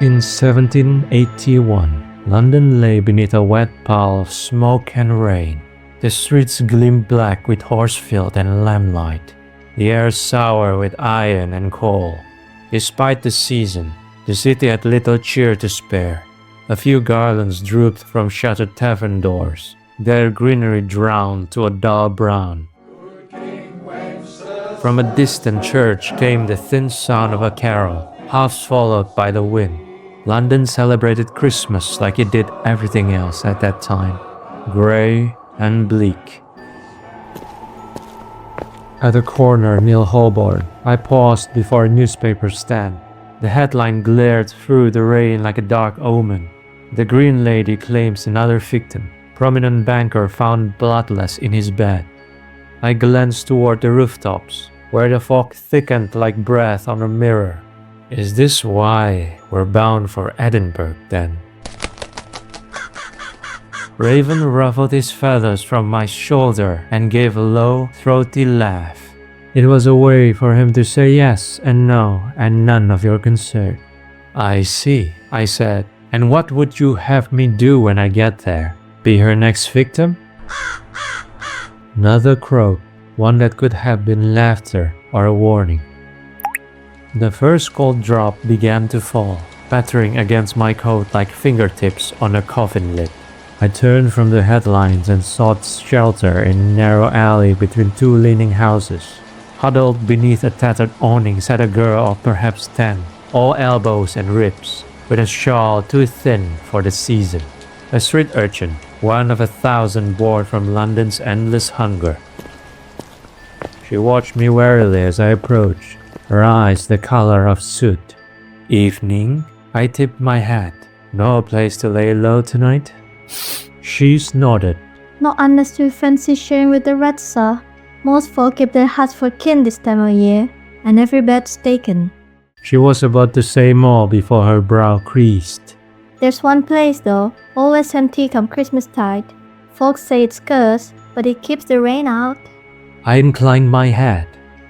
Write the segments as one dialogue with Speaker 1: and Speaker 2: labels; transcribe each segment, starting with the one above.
Speaker 1: In 1781, London lay beneath a wet pall of smoke and rain. The streets gleamed black with horse-filth and lamplight. The air sour with iron and coal. Despite the season, the city had little cheer to spare. A few garlands drooped from shuttered tavern doors, their greenery drowned to a dull brown. From a distant church came the thin sound of a carol, half swallowed by the wind. London celebrated Christmas like it did everything else at that time, grey and bleak. At a corner near Holborn, I paused before a newspaper stand. The headline glared through the rain like a dark omen. The Green Lady claims another victim. Prominent banker found bloodless in his bed. I glanced toward the rooftops, where the fog thickened like breath on a mirror. Is this why we're bound for Edinburgh, then? Raven ruffled his feathers from my shoulder and gave a low, throaty laugh. It was a way for him to say yes and no and none of your concern. I see, I said. And what would you have me do when I get there? Be her next victim? Another croak, one that could have been laughter or a warning. The first cold drop began to fall, pattering against my coat like fingertips on a coffin lid. I turned from the headlines and sought shelter in a narrow alley between two leaning houses. Huddled beneath a tattered awning sat a girl of perhaps 10, all elbows and ribs, with a shawl too thin for the season. A street urchin, one of 1,000 born from London's endless hunger. She watched me warily as I approached, her eyes the color of soot. Evening? I tipped my hat. No place to lay low tonight? She nodded.
Speaker 2: Not unless you fancy sharing with the rats, sir. Most folk keep their huts for kin this time of year, and every bed's taken.
Speaker 1: She was about to say more before her brow creased.
Speaker 2: There's one place though, always empty come Christmastide. Folks say it's cursed, but it keeps the rain out.
Speaker 1: I inclined my head.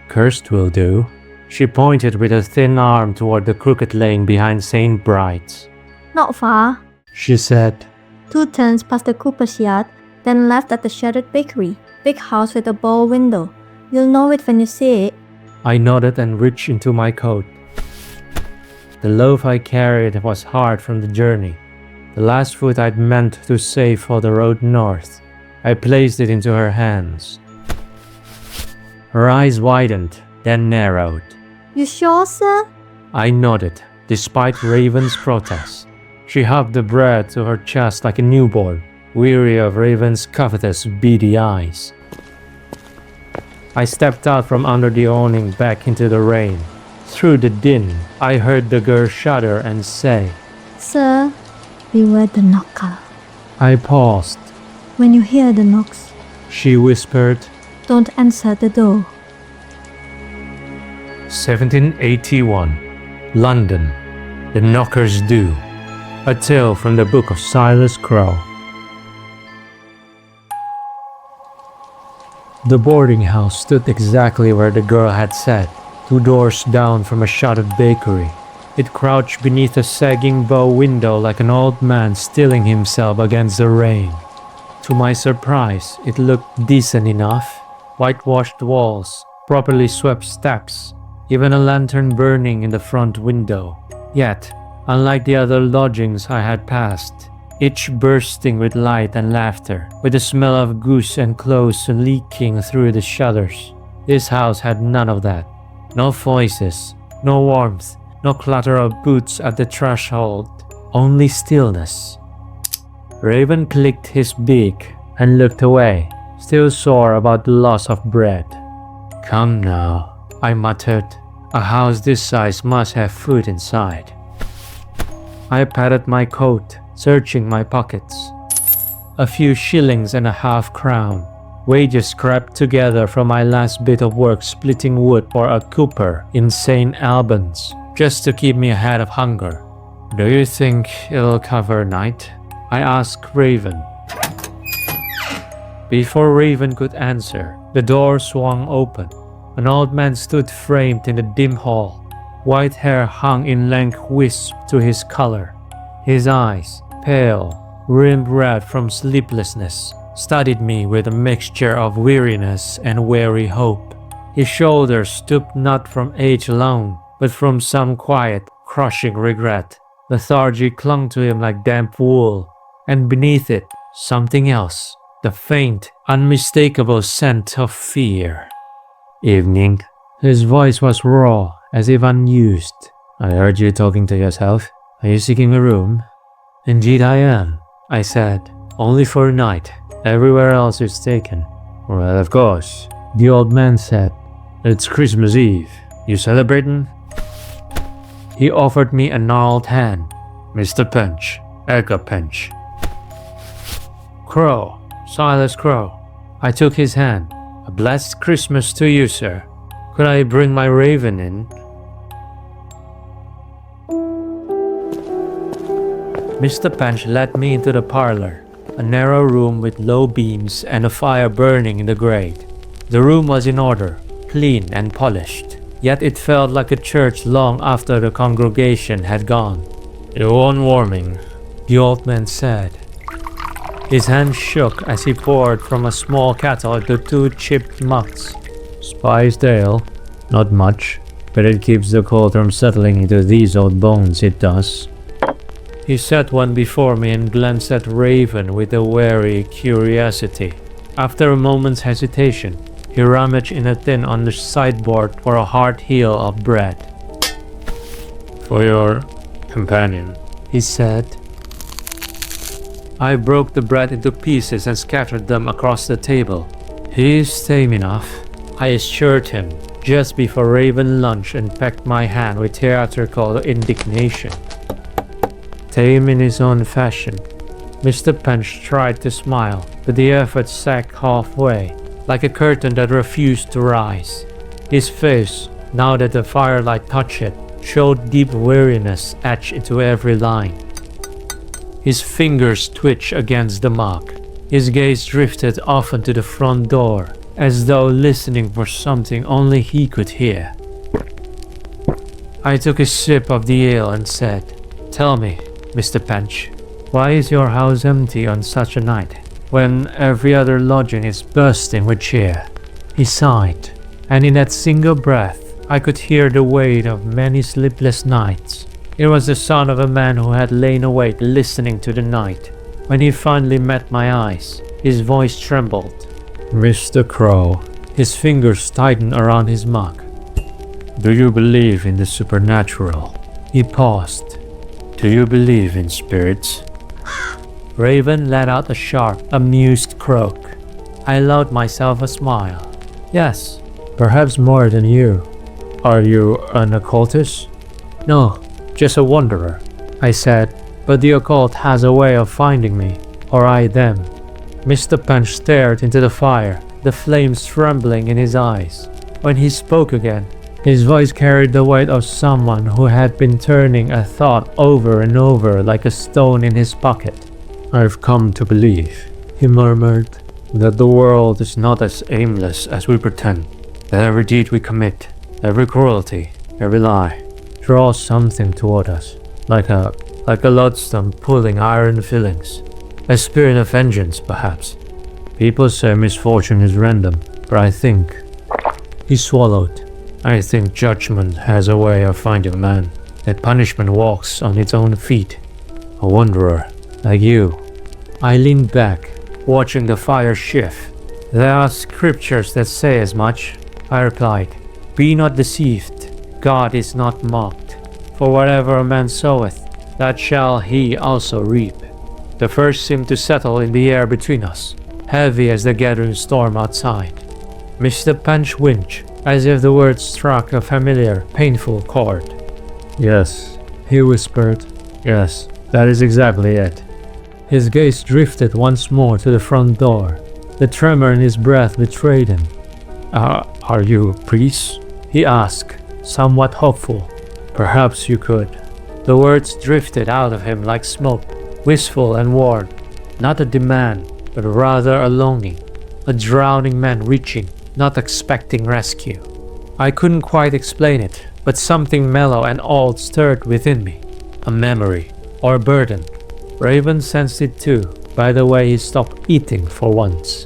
Speaker 1: Cursed will do. She pointed with a thin arm toward the crooked lane behind St. Bride's.
Speaker 2: Not far,
Speaker 1: she said.
Speaker 2: 2 turns past the cooper's yard, then left at the shuttered bakery. Big house with a bow window. You'll know it when you see it.
Speaker 1: I nodded and reached into my coat. The loaf I carried was hard from the journey, the last food I'd meant to save for the road north. I placed it into her hands. Her eyes widened, then narrowed.
Speaker 2: You sure, sir?
Speaker 1: I nodded, despite Raven's protest. She hugged the bread to her chest like a newborn, weary of Raven's covetous, beady eyes. I stepped out from under the awning back into the rain. Through the din, I heard the girl shudder and say,
Speaker 2: Sir, beware the knocker.
Speaker 1: I paused.
Speaker 2: When you hear the knocks,
Speaker 1: she whispered,
Speaker 2: don't answer the door.
Speaker 1: 1781, London. The Knockers Do. A tale from the Book of Silas Crowe. The boarding house stood exactly where the girl had said, 2 doors down from a shuttered bakery. It crouched beneath a sagging bow window like an old man stilling himself against the rain. To my surprise, it looked decent enough. Whitewashed walls, properly swept steps, even a lantern burning in the front window. Yet, unlike the other lodgings I had passed, each bursting with light and laughter, with the smell of goose and clothes leaking through the shutters, this house had none of that. No voices, no warmth, no clatter of boots at the threshold, only stillness. Raven clicked his beak and looked away, still sore about the loss of bread. Come now, I muttered. A house this size must have food inside. I patted my coat, searching my pockets. A few shillings and a half-crown. Wages scrapped together from my last bit of work splitting wood for a cooper in St. Albans, just to keep me ahead of hunger. Do you think it'll cover a night? I asked Raven. Before Raven could answer, the door swung open. An old man stood framed in the dim hall, White hair hung in lank wisps to his collar. His eyes, pale, rimmed red from sleeplessness, studied me with a mixture of weariness and weary hope. His shoulders stooped not from age alone, but from some quiet, crushing regret. Lethargy clung to him like damp wool, and beneath it, something else, the faint, unmistakable scent of fear. Evening. His voice was raw, as if unused. I heard you talking to yourself. Are you seeking a room? Indeed I am, I said. Only for a night. Everywhere else is taken. Well, of course, the old man said. It's Christmas Eve. You celebrating? He offered me a gnarled hand. Mr. Pinch, Edgar Pinch. Crowe, Silas Crowe. I took his hand. A blessed Christmas to you, sir. Could I bring my Raven in? Mr. Pinch led me into the parlor, a narrow room with low beams and a fire burning in the grate. The room was in order, clean and polished, yet it felt like a church long after the congregation had gone. You want warming, the old man said. His hand shook as he poured from a small kettle into 2 chipped mugs. Spiced ale, not much, but it keeps the cold from settling into these old bones, it does. He set one before me and glanced at Raven with a wary curiosity. After a moment's hesitation, he rummaged in a tin on the sideboard for a hard heel of bread. For your companion, he said. I broke the bread into pieces and scattered them across the table. He is tame enough, I assured him, just before Raven lunched and pecked my hand with theatrical indignation. Tame in his own fashion. Mr. Pinch tried to smile, but the effort sagged halfway, like a curtain that refused to rise. His face, now that the firelight touched it, showed deep weariness etched into every line. His fingers twitched against the mug. His gaze drifted often to the front door, as though listening for something only he could hear. I took a sip of the ale and said, Tell me, Mr. Pinch, why is your house empty on such a night, when every other lodging is bursting with cheer? He sighed, and in that single breath, I could hear the weight of many sleepless nights. It was the sound of a man who had lain awake listening to the night. When he finally met my eyes, his voice trembled. Mr. Crowe, his fingers tightened around his mug. Do you believe in the supernatural? He paused. Do you believe in spirits? Raven let out a sharp, amused croak. I allowed myself a smile. Yes, perhaps more than you. Are you an occultist? No, just a wanderer, I said, but the occult has a way of finding me, or I them. Mr. Pinch stared into the fire, the flames trembling in his eyes. When he spoke again, his voice carried the weight of someone who had been turning a thought over and over like a stone in his pocket. I've come to believe, he murmured, that the world is not as aimless as we pretend, that every deed we commit, every cruelty, every lie, draws something toward us, like a lodestone pulling iron fillings. A spirit of vengeance, perhaps. People say misfortune is random, but I think... He swallowed. I think judgment has a way of finding man, that punishment walks on its own feet. A wanderer, like you. I leaned back, watching the fire shift. There are scriptures that say as much, I replied. Be not deceived. God is not mocked. For whatever a man soweth, that shall he also reap. The first seemed to settle in the air between us, heavy as the gathering storm outside. Mr. Pinch winced, as if the words struck a familiar, painful chord. Yes, he whispered. Yes, that is exactly it. His gaze drifted once more to the front door. The tremor in his breath betrayed him. Are you a priest? He asked, somewhat hopeful. Perhaps you could. The words drifted out of him like smoke, wistful and worn. Not a demand, but rather a longing. A drowning man reaching, not expecting rescue. I couldn't quite explain it, but something mellow and old stirred within me. A memory, or a burden. Raven sensed it too, by the way he stopped eating for once.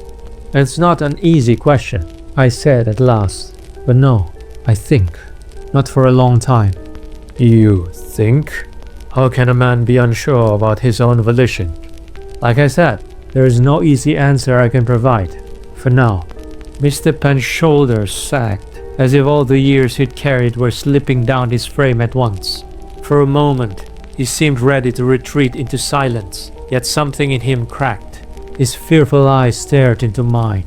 Speaker 1: It's not an easy question, I said at last. But no, I think. Not for a long time. You think? How can a man be unsure about his own volition? Like I said, there is no easy answer I can provide. For now, Mr. Penn's shoulders sagged, as if all the years he'd carried were slipping down his frame at once. For a moment, he seemed ready to retreat into silence, yet something in him cracked. His fearful eyes stared into mine.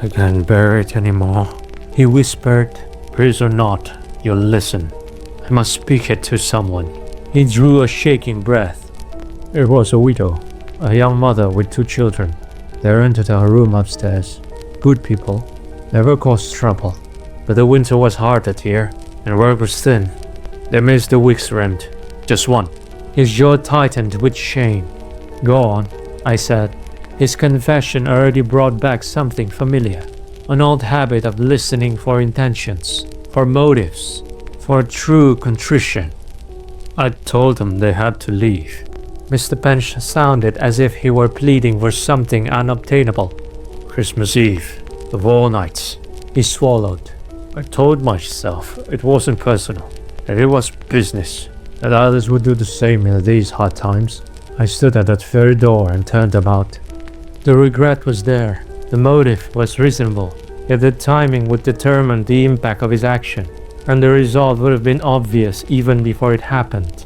Speaker 1: I can't bear it anymore, he whispered. Please or not, you'll listen. I must speak it to someone. He drew a shaking breath. It was a widow, a young mother with 2 children. They rented her room upstairs. Good people, never caused trouble. But the winter was hard that year, and work was thin. They missed the week's rent. Just one. His jaw tightened with shame. Go on, I said. His confession already brought back something familiar. An old habit of listening for intentions, for motives, for true contrition. I told them they had to leave. Mr. Penn sounded as if he were pleading for something unobtainable. Christmas Eve, of all nights. He swallowed. I told myself it wasn't personal, that it was business, that others would do the same in these hard times. I stood at that very door and turned about. The regret was there, the motive was reasonable, yet the timing would determine the impact of his action, and the result would have been obvious even before it happened.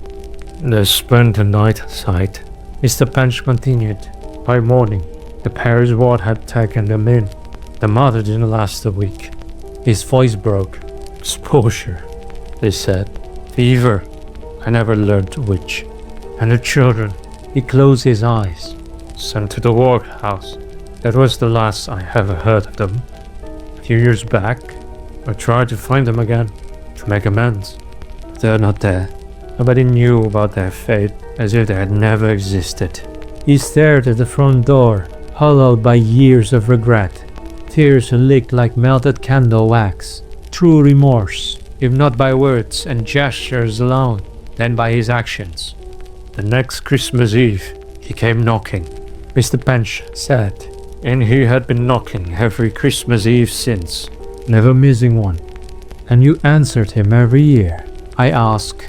Speaker 1: They spent the night outside, Mr. Punch continued. By morning, the parish ward had taken them in. The mother didn't last a week. His voice broke. Exposure, they said. Fever, I never learned which. And the children, he closed his eyes. Sent to the workhouse. That was the last I ever heard of them. A few years back, I tried to find them again, to make amends. They're not there. Nobody knew about their fate, as if they had never existed. He stared at the front door, hollowed by years of regret. Tears licked like melted candle wax. True remorse, if not by words and gestures alone, then by his actions. The next Christmas Eve, he came knocking. Mr. Pench said, and he had been knocking every Christmas Eve since, never missing one. And you answered him every year? I asked.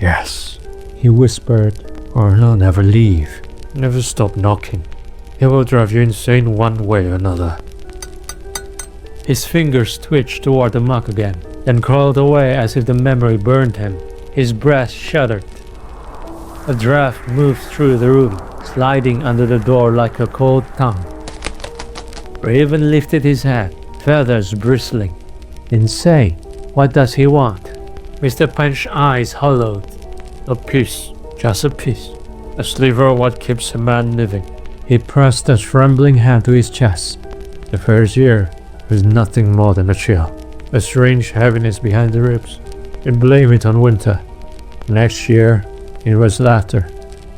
Speaker 1: Yes, he whispered, or he'll never leave. Never stop knocking. He will drive you insane one way or another. His fingers twitched toward the mug again, then crawled away as if the memory burned him. His breath shuddered. A draft moved through the room, sliding under the door like a cold tongue. Raven lifted his head, feathers bristling. Insane. What does he want? Mr. Punch's eyes hollowed. A piece, just a piece. A sliver of what keeps a man living. He pressed a trembling hand to his chest. The first year was nothing more than a chill. A strange heaviness behind the ribs. You'd blame it on winter. Next year, it was laughter.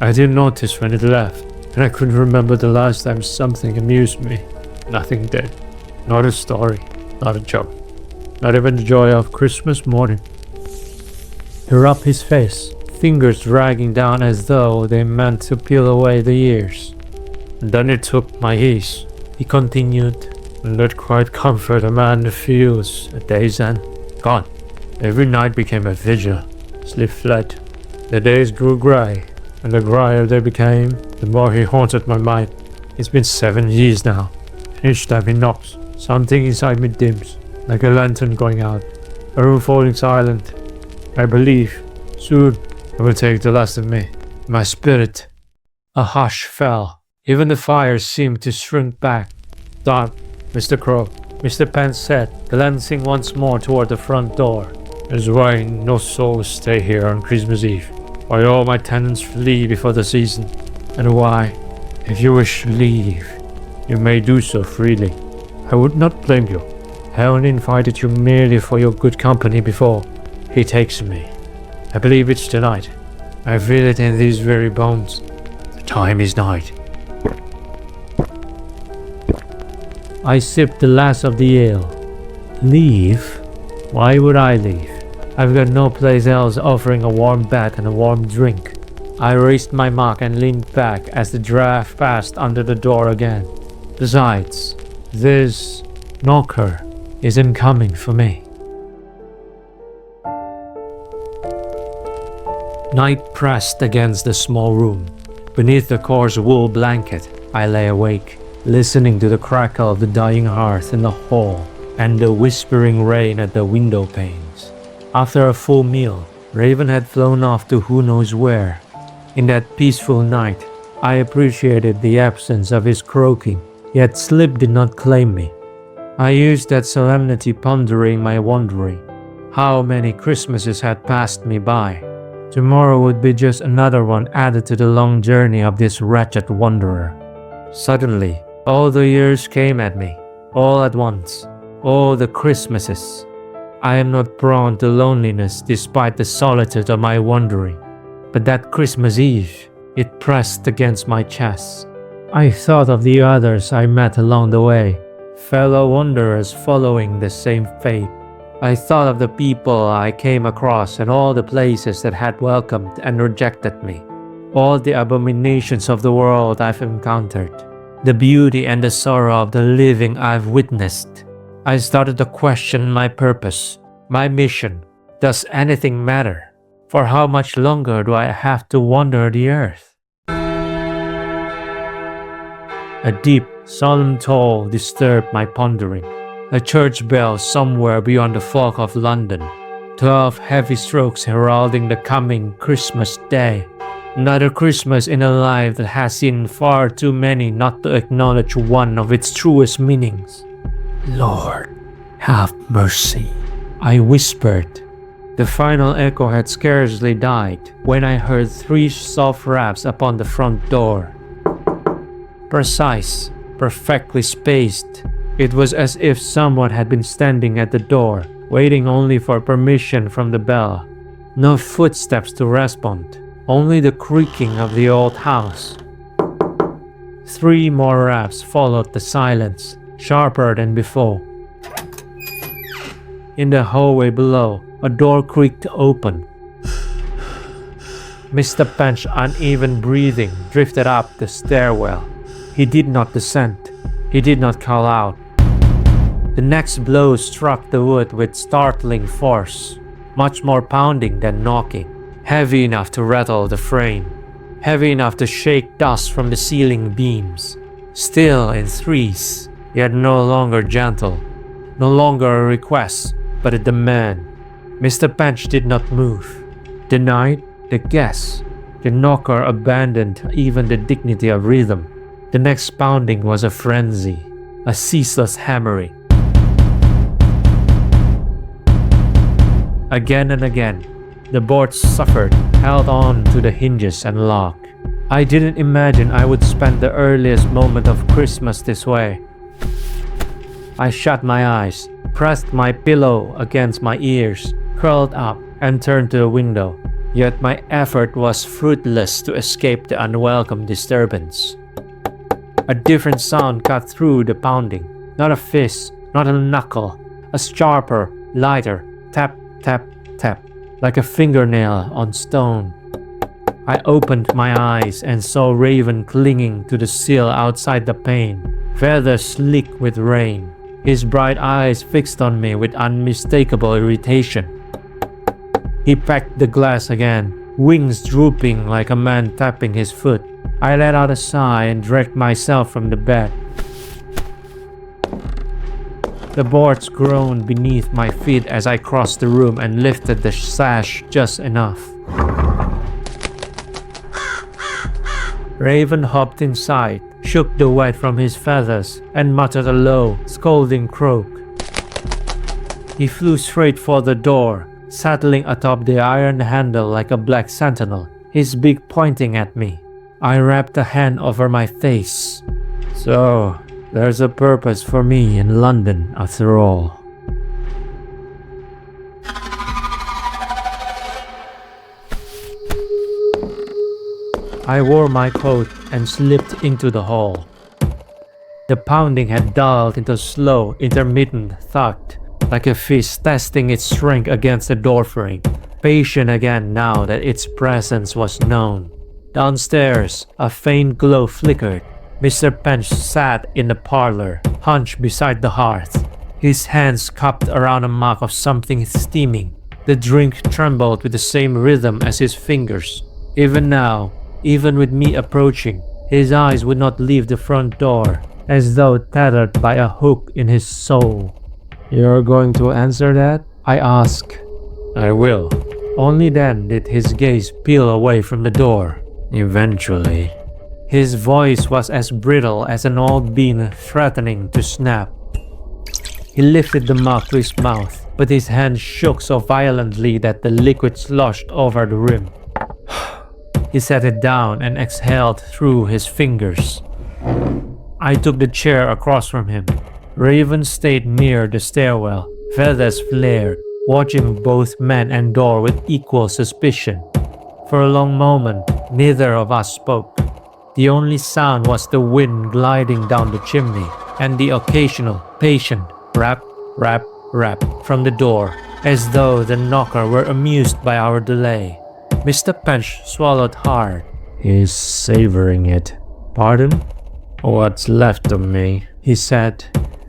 Speaker 1: I didn't notice when it left, and I couldn't remember the last time something amused me. Nothing did. Not a story, not a joke. Not even the joy of Christmas morning. He rubbed his face, fingers dragging down as though they meant to peel away the years. And then it took my ease, he continued. And that quite comfort a man feels at day's end. Gone. Every night became a vigil. Sleep fled. The days grew grey, and the grayer they became, the more he haunted my mind. It's been 7 years now. And each time he knocks, something inside me dims, like a lantern going out. A room falling silent. I believe, soon, it will take the last of me, my spirit. A hush fell. Even the fire seemed to shrink back. Dark. Mr. Crowe, Mr. Penn said, glancing once more toward the front door. That's why no souls stay here on Christmas Eve. Why all my tenants flee before the season. And why, if you wish to leave, you may do so freely. I would not blame you. I only invited you merely for your good company before he takes me. I believe it's tonight. I feel it in these very bones. The time is night. I sipped the last of the ale. Leave? Why would I leave? I've got no place else offering a warm bed and a warm drink. I raised my mug and leaned back as the draft passed under the door again. Besides, this knocker isn't coming for me. Night pressed against the small room. Beneath the coarse wool blanket, I lay awake, listening to the crackle of the dying hearth in the hall and the whispering rain at the window panes. After a full meal, Raven had flown off to who knows where. In that peaceful night, I appreciated the absence of his croaking, yet sleep did not claim me. I used that solemnity pondering my wandering. How many Christmases had passed me by? Tomorrow would be just another one added to the long journey of this wretched wanderer. Suddenly, all the years came at me, all at once, all the Christmases. I am not prone to loneliness despite the solitude of my wandering. But that Christmas Eve, it pressed against my chest. I thought of the others I met along the way, fellow wanderers following the same fate. I thought of the people I came across and all the places that had welcomed and rejected me, all the abominations of the world I've encountered, the beauty and the sorrow of the living I've witnessed. I started to question my purpose, my mission. Does anything matter? For how much longer do I have to wander the earth? A deep, solemn toll disturbed my pondering. A church bell somewhere beyond the fog of London. 12 heavy strokes heralding the coming Christmas day. Another Christmas in a life that has seen far too many not to acknowledge one of its truest meanings. Lord, have mercy, I whispered. The final echo had scarcely died when I heard 3 soft raps upon the front door. Precise, perfectly spaced. It was as if someone had been standing at the door, waiting only for permission from the bell. No footsteps to respond, only the creaking of the old house. 3 more raps followed the silence, sharper than before. In the hallway below, a door creaked open. Mr. Pench's uneven breathing drifted up the stairwell. He did not descend. He did not call out. The next blow struck the wood with startling force, much more pounding than knocking, heavy enough to rattle the frame, heavy enough to shake dust from the ceiling beams. Still in threes, yet no longer gentle, no longer a request, but a demand. Mr. Pench did not move. The night, the guest, the knocker abandoned even the dignity of rhythm. The next pounding was a frenzy, a ceaseless hammering. Again and again, the boards suffered, held on to the hinges and lock. I didn't imagine I would spend the earliest moment of Christmas this way. I shut my eyes, pressed my pillow against my ears, curled up, and turned to the window. Yet my effort was fruitless to escape the unwelcome disturbance. A different sound cut through the pounding. Not a fist, not a knuckle. A sharper, lighter tap, tap, tap, like a fingernail on stone. I opened my eyes and saw Raven clinging to the sill outside the pane, feathers sleek with rain, his bright eyes fixed on me with unmistakable irritation. He packed the glass again, wings drooping like a man tapping his foot. I let out a sigh and dragged myself from the bed. The boards groaned beneath my feet as I crossed the room and lifted the sash just enough. Raven hopped inside, shook the wet from his feathers, and muttered a low, scolding croak. He flew straight for the door, settling atop the iron handle like a black sentinel, his beak pointing at me. I wrapped a hand over my face. So, there's a purpose for me in London after all. I wore my coat and slipped into the hall. The pounding had dulled into slow, intermittent thud, like a fish testing its strength against the doorframe, patient again now that its presence was known. Downstairs, a faint glow flickered. Mr. Pench sat in the parlor, hunched beside the hearth, his hands cupped around a mug of something steaming. The drink trembled with the same rhythm as his fingers. Even now, even with me approaching, his eyes would not leave the front door, as though tethered by a hook in his soul. "You're going to answer that?" I asked. "I will." Only then did his gaze peel away from the door. "Eventually." His voice was as brittle as an old bean threatening to snap. He lifted the mug to his mouth, but his hand shook so violently that the liquid sloshed over the rim. He set it down and exhaled through his fingers. I took the chair across from him. Raven stayed near the stairwell, feathers flared, watching both man and door with equal suspicion. For a long moment, neither of us spoke. The only sound was the wind gliding down the chimney and the occasional, patient rap, rap, rap from the door, as though the knocker were amused by our delay. Mr. Pench swallowed hard. He's savoring it. "Pardon?" "What's left of me," he said.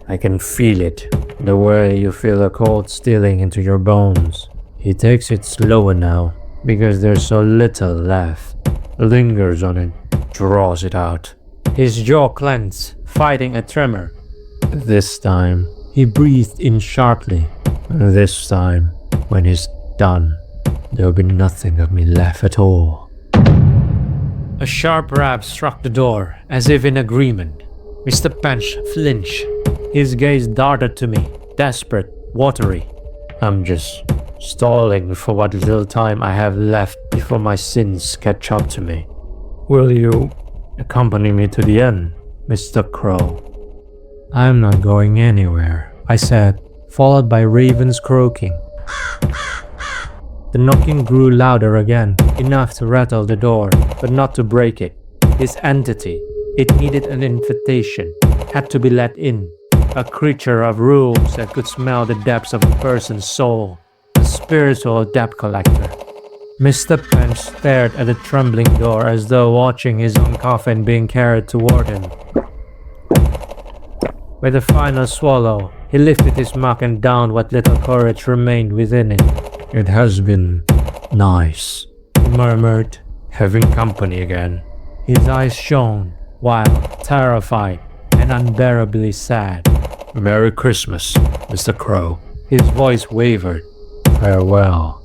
Speaker 1: "I can feel it, the way you feel a cold stealing into your bones." He takes it slower now, because there's so little left. Lingers on it, draws it out. His jaw clenched, fighting a tremor. "This time," he breathed in sharply. "This time, when he's done, there'll be nothing of me left at all." A sharp rap struck the door, as if in agreement. Mr. Pench flinched. His gaze darted to me, desperate, watery. "I'm just stalling for what little time I have left before my sins catch up to me. Will you accompany me to the end, Mr. Crowe?" "I'm not going anywhere," I said, followed by Raven's croaking. The knocking grew louder again, enough to rattle the door, but not to break it. This entity, it needed an invitation, had to be let in. A creature of rules that could smell the depths of a person's soul. A spiritual debt collector. Mr. Pench stared at the trembling door as though watching his own coffin being carried toward him. With a final swallow, he lifted his mug and downed what little courage remained within it. "It has been nice," he murmured, "having company again." His eyes shone, wild, terrified, and unbearably sad. "Merry Christmas, Mr. Crowe." His voice wavered. "Farewell."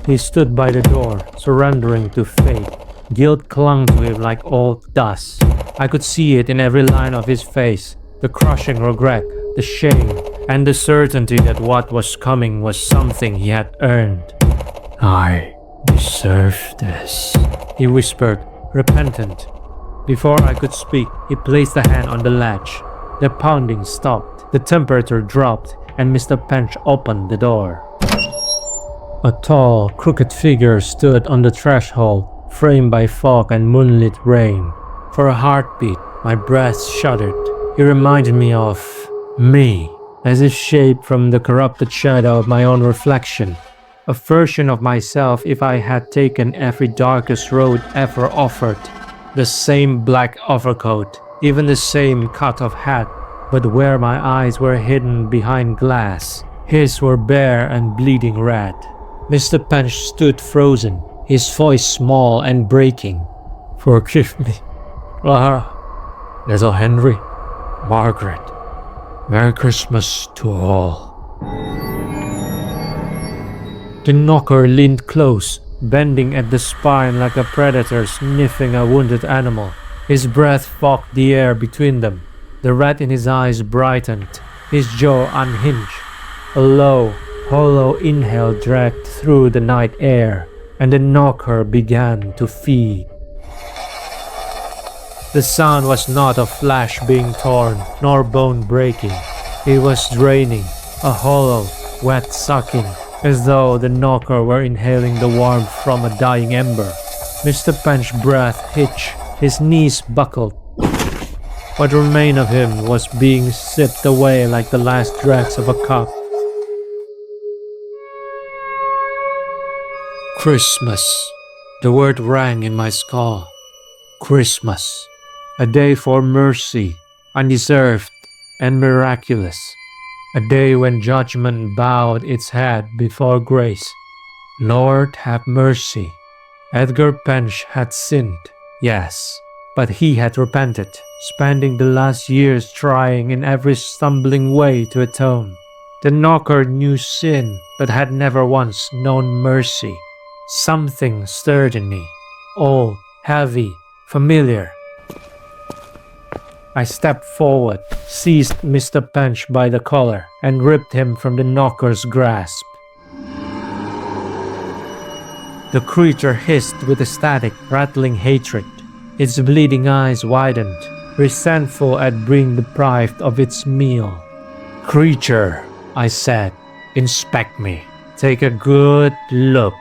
Speaker 1: He stood by the door, surrendering to fate. Guilt clung to him like old dust. I could see it in every line of his face. The crushing regret, the shame, and the certainty that what was coming was something he had earned. "I deserve this," he whispered, repentant. Before I could speak, he placed a hand on the latch. The pounding stopped, the temperature dropped, and Mr. Pench opened the door. A tall, crooked figure stood on the threshold, framed by fog and moonlit rain. For a heartbeat, my breath shuddered. He reminded me of me, as if shaped from the corrupted shadow of my own reflection. A version of myself if I had taken every darkest road ever offered. The same black overcoat, even the same cut of hat, but where my eyes were hidden behind glass, his were bare and bleeding red. Mr. Pench stood frozen, his voice small and breaking. "Forgive me, Clara, little Henry, Margaret. Merry Christmas to all." The knocker leaned close, bending at the spine like a predator sniffing a wounded animal. His breath fogged the air between them. The red in his eyes brightened, his jaw unhinged. A low, hollow inhale dragged through the night air, and the knocker began to feed. The sound was not of flesh being torn, nor bone breaking. It was draining, a hollow, wet sucking, as though the knocker were inhaling the warmth from a dying ember. Mr. Pench's breath hitched, his knees buckled. What remained of him was being sipped away like the last dregs of a cup. Christmas. The word rang in my skull. Christmas. A day for mercy, undeserved and miraculous. A day when judgment bowed its head before grace. Lord, have mercy. Edgar Pench had sinned, yes, but he had repented, spending the last years trying in every stumbling way to atone. The knocker knew sin, but had never once known mercy. Something stirred in me, old, heavy, familiar. I stepped forward, seized Mr. Pench by the collar, and ripped him from the knocker's grasp. The creature hissed with ecstatic, rattling hatred. Its bleeding eyes widened, resentful at being deprived of its meal. Creature, I said, inspect me. Take a good look.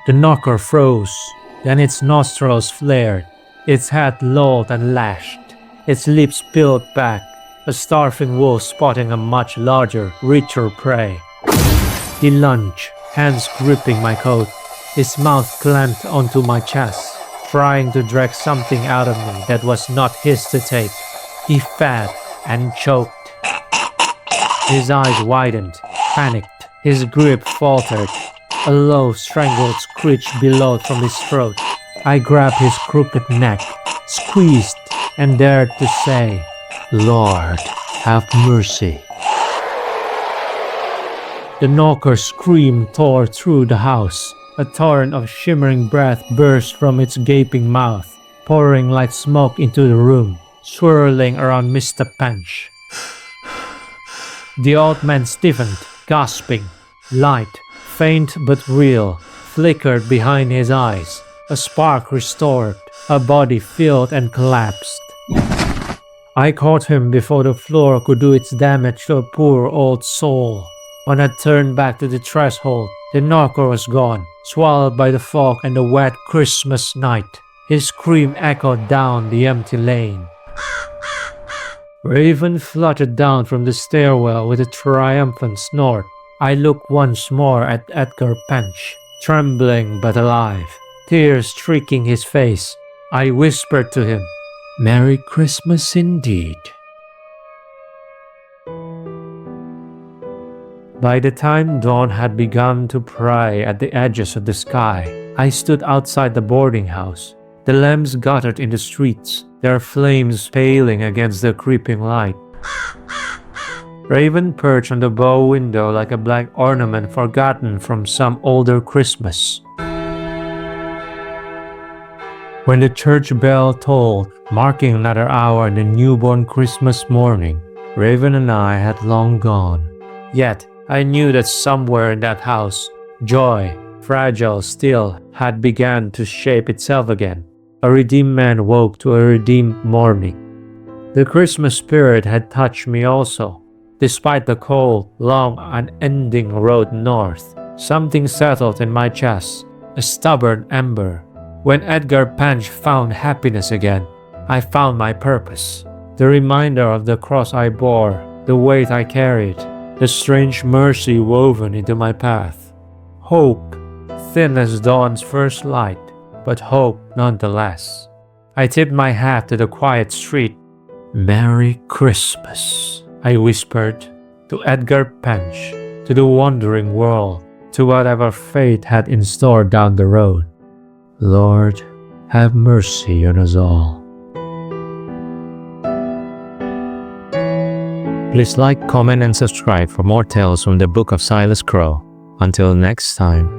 Speaker 1: The knocker froze, then its nostrils flared. Its head lolled and lashed. Its lips peeled back, a starving wolf spotting a much larger, richer prey. He lunged, hands gripping my coat. His mouth clamped onto my chest, trying to drag something out of me that was not his to take. He fed and choked. His eyes widened, panicked. His grip faltered. A low, strangled screech bellowed from his throat. I grabbed his crooked neck, squeezed, and dared to say, Lord, have mercy. The knocker's scream tore through the house. A torrent of shimmering breath burst from its gaping mouth, pouring like smoke into the room, swirling around Mr. Pench. The old man stiffened, gasping. Light, faint but real, flickered behind his eyes. A spark restored, a body filled and collapsed. I caught him before the floor could do its damage to a poor old soul. When I turned back to the threshold, the knocker was gone, swallowed by the fog and the wet Christmas night. His scream echoed down the empty lane. Raven fluttered down from the stairwell with a triumphant snort. I looked once more at Edgar Pench, trembling but alive, tears streaking his face. I whispered to him, Merry Christmas indeed. By the time dawn had begun to pry at the edges of the sky, I stood outside the boarding house. The lamps guttered in the streets, their flames paling against the creeping light. Raven perched on the bow window like a black ornament forgotten from some older Christmas. When the church bell tolled, marking another hour in the newborn Christmas morning, Raven and I had long gone. Yet, I knew that somewhere in that house, joy, fragile still, had begun to shape itself again. A redeemed man woke to a redeemed morning. The Christmas spirit had touched me also. Despite the cold, long, unending road north, something settled in my chest, a stubborn ember. When Edgar Pench found happiness again, I found my purpose. The reminder of the cross I bore, the weight I carried, the strange mercy woven into my path. Hope, thin as dawn's first light, but hope nonetheless. I tipped my hat to the quiet street. Merry Christmas, I whispered, to Edgar Pench, to the wandering world, to whatever fate had in store down the road. Lord, have mercy on us all. Please like, comment, and subscribe for more tales from the Book of Silas Crowe. Until next time.